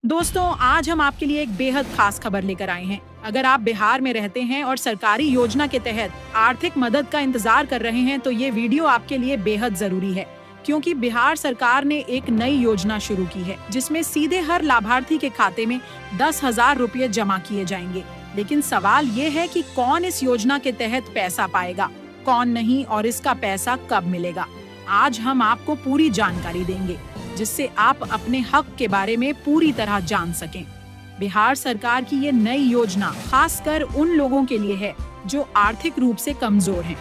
दोस्तों, आज हम आपके लिए एक बेहद खास खबर लेकर आए हैं। अगर आप बिहार में रहते हैं और सरकारी योजना के तहत आर्थिक मदद का इंतजार कर रहे हैं तो ये वीडियो आपके लिए बेहद जरूरी है, क्योंकि बिहार सरकार ने एक नई योजना शुरू की है जिसमें सीधे हर लाभार्थी के खाते में 10,000 रुपये जमा किए जाएंगे। लेकिन सवाल ये है कि कौन इस योजना के तहत पैसा पाएगा, कौन नहीं, और इसका पैसा कब मिलेगा। आज हम आपको पूरी जानकारी देंगे जिससे आप अपने हक के बारे में पूरी तरह जान सकें। बिहार सरकार की ये नई योजना खासकर उन लोगों के लिए है जो आर्थिक रूप से कमजोर हैं।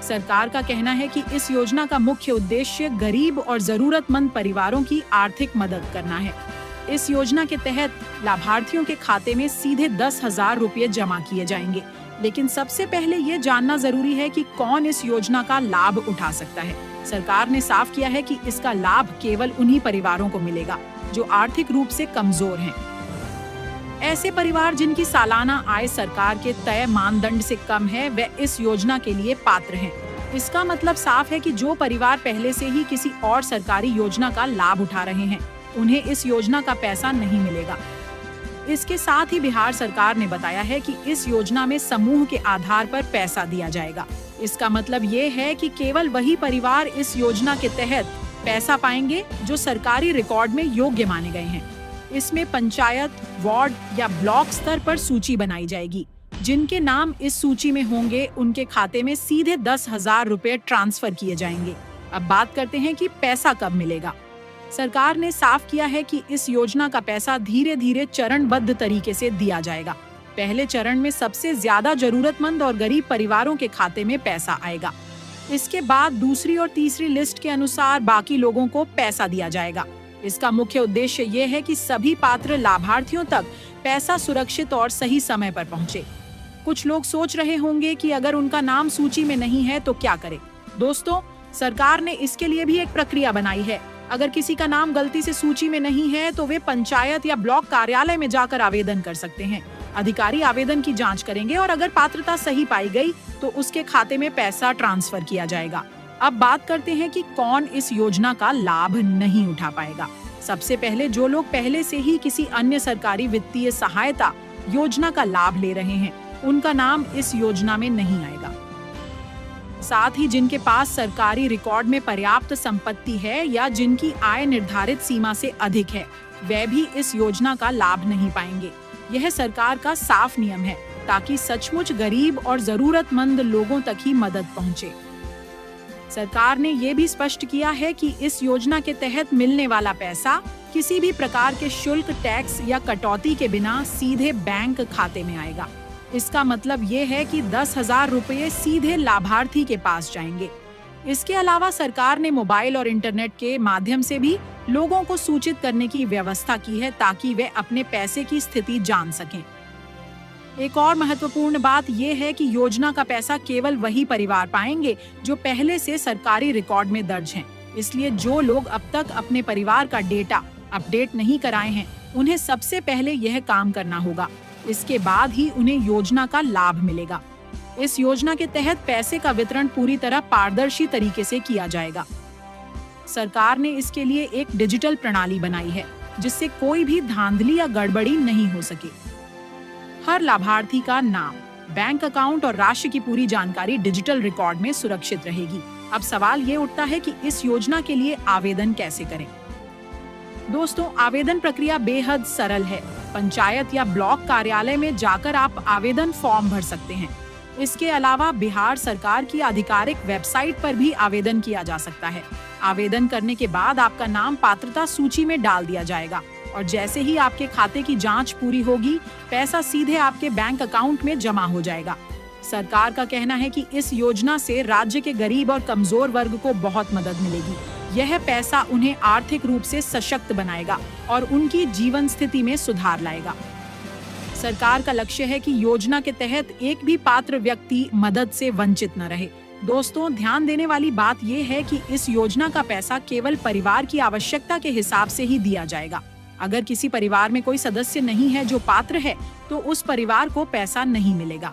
सरकार का कहना है कि इस योजना का मुख्य उद्देश्य गरीब और जरूरतमंद परिवारों की आर्थिक मदद करना है। इस योजना के तहत लाभार्थियों के खाते में सीधे 10,000 रुपये जमा किए जाएंगे। लेकिन सबसे पहले ये जानना जरूरी है कि कौन इस योजना का लाभ उठा सकता है। सरकार ने साफ किया है कि इसका लाभ केवल उन्हीं परिवारों को मिलेगा जो आर्थिक रूप से कमजोर हैं। ऐसे परिवार जिनकी सालाना आय सरकार के तय मानदंड से कम है, वे इस योजना के लिए पात्र हैं। इसका मतलब साफ है कि जो परिवार पहले से ही किसी और सरकारी योजना का लाभ उठा रहे हैं, उन्हें इस योजना का पैसा नहीं मिलेगा। इसके साथ ही बिहार सरकार ने बताया है कि इस योजना में समूह के आधार पर पैसा दिया जाएगा। इसका मतलब ये है कि केवल वही परिवार इस योजना के तहत पैसा पाएंगे जो सरकारी रिकॉर्ड में योग्य माने गए हैं। इसमें पंचायत, वार्ड या ब्लॉक स्तर पर सूची बनाई जाएगी। जिनके नाम इस सूची में होंगे उनके खाते में सीधे 10,000 रुपये ट्रांसफर किए जाएंगे। अब बात करते हैं कि पैसा कब मिलेगा। सरकार ने साफ किया है कि इस योजना का पैसा धीरे धीरे चरणबद्ध तरीके से दिया जाएगा। पहले चरण में सबसे ज्यादा जरूरतमंद और गरीब परिवारों के खाते में पैसा आएगा। इसके बाद दूसरी और तीसरी लिस्ट के अनुसार बाकी लोगों को पैसा दिया जाएगा। इसका मुख्य उद्देश्य ये है कि सभी पात्र लाभार्थियों तक पैसा सुरक्षित और सही समय पर पहुंचे। कुछ लोग सोच रहे होंगे कि अगर उनका नाम सूची में नहीं है तो क्या करें। दोस्तों, सरकार ने इसके लिए भी एक प्रक्रिया बनाई है। अगर किसी का नाम गलती से सूची में नहीं है तो वे पंचायत या ब्लॉक कार्यालय में जाकर आवेदन कर सकते हैं। अधिकारी आवेदन की जांच करेंगे और अगर पात्रता सही पाई गई तो उसके खाते में पैसा ट्रांसफर किया जाएगा। अब बात करते हैं कि कौन इस योजना का लाभ नहीं उठा पाएगा। सबसे पहले जो लोग पहले से ही किसी अन्य सरकारी वित्तीय सहायता योजना का लाभ ले रहे हैं, उनका नाम इस योजना में नहीं आएगा। साथ ही जिनके पास सरकारी रिकॉर्ड में पर्याप्त संपत्ति है या जिनकी आय निर्धारित सीमा से अधिक है, वे भी इस योजना का लाभ नहीं पाएंगे। यह सरकार का साफ नियम है ताकि सचमुच गरीब और जरूरतमंद लोगों तक ही मदद पहुंचे। सरकार ने ये भी स्पष्ट किया है कि इस योजना के तहत मिलने वाला पैसा किसी भी प्रकार के शुल्क, टैक्स या कटौती के बिना सीधे बैंक खाते में आएगा। इसका मतलब ये है कि 10,000 रुपये सीधे लाभार्थी के पास जाएंगे। इसके अलावा सरकार ने मोबाइल और इंटरनेट के माध्यम से भी लोगों को सूचित करने की व्यवस्था की है ताकि वे अपने पैसे की स्थिति जान सकें। एक और महत्वपूर्ण बात यह है कि योजना का पैसा केवल वही परिवार पाएंगे जो पहले से सरकारी रिकॉर्ड में दर्ज हैं। इसलिए जो लोग अब तक अपने परिवार का डेटा अपडेट नहीं कराए हैं, उन्हें सबसे पहले यह काम करना होगा। इसके बाद ही उन्हें योजना का लाभ मिलेगा। इस योजना के तहत पैसे का वितरण पूरी तरह पारदर्शी तरीके से किया जाएगा। सरकार ने इसके लिए एक डिजिटल प्रणाली बनाई है जिससे कोई भी धांधली या गड़बड़ी नहीं हो सके। हर लाभार्थी का नाम, बैंक अकाउंट और राशि की पूरी जानकारी डिजिटल रिकॉर्ड में सुरक्षित रहेगी। अब सवाल ये उठता है कि इस योजना के लिए आवेदन कैसे करें। दोस्तों, आवेदन प्रक्रिया बेहद सरल है। पंचायत या ब्लॉक कार्यालय में जाकर आप आवेदन फॉर्म भर सकते हैं। इसके अलावा बिहार सरकार की आधिकारिक वेबसाइट पर भी आवेदन किया जा सकता है। आवेदन करने के बाद आपका नाम पात्रता सूची में डाल दिया जाएगा और जैसे ही आपके खाते की जांच पूरी होगी, पैसा सीधे आपके बैंक अकाउंट में जमा हो जाएगा। सरकार का कहना है कि इस योजना से राज्य के गरीब और कमजोर वर्ग को बहुत मदद मिलेगी। यह पैसा उन्हें आर्थिक रूप से सशक्त बनाएगा और उनकी जीवन स्थिति में सुधार लाएगा। सरकार का लक्ष्य है कि योजना के तहत एक भी पात्र व्यक्ति मदद से वंचित न रहे। दोस्तों, ध्यान देने वाली बात यह है कि इस योजना का पैसा केवल परिवार की आवश्यकता के हिसाब से ही दिया जाएगा। अगर किसी परिवार में कोई सदस्य नहीं है जो पात्र है, तो उस परिवार को पैसा नहीं मिलेगा।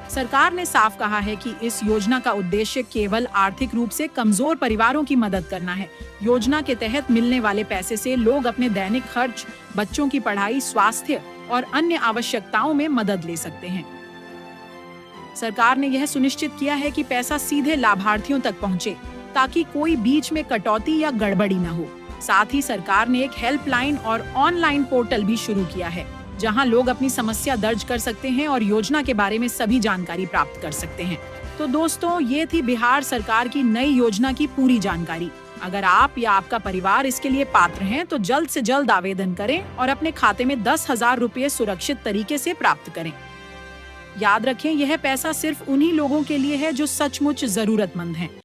सरकार ने साफ कहा है कि इस योजना का उद्देश्य केवल आर्थिक रूप से कमजोर परिवारों की मदद करना है। योजना के तहत मिलने वाले पैसे से लोग अपने दैनिक खर्च, बच्चों की पढ़ाई, स्वास्थ्य और अन्य आवश्यकताओं में मदद ले सकते हैं। सरकार ने यह सुनिश्चित किया है कि पैसा सीधे लाभार्थियों तक पहुंचे, ताकि कोई बीच में कटौती या गड़बड़ी न हो। साथ ही सरकार ने एक हेल्पलाइन और ऑनलाइन पोर्टल भी शुरू किया है, जहां लोग अपनी समस्या दर्ज कर सकते हैं और योजना के बारे में सभी जानकारी प्राप्त कर सकते हैं। तो दोस्तों, ये थी बिहार सरकार की नई योजना की पूरी जानकारी। अगर आप या आपका परिवार इसके लिए पात्र हैं, तो जल्द से जल्द आवेदन करें और अपने खाते में 10,000 रुपये सुरक्षित तरीके से प्राप्त करें। याद रखें, यह पैसा सिर्फ उन्हीं लोगों के लिए है जो सचमुच जरूरतमंद हैं।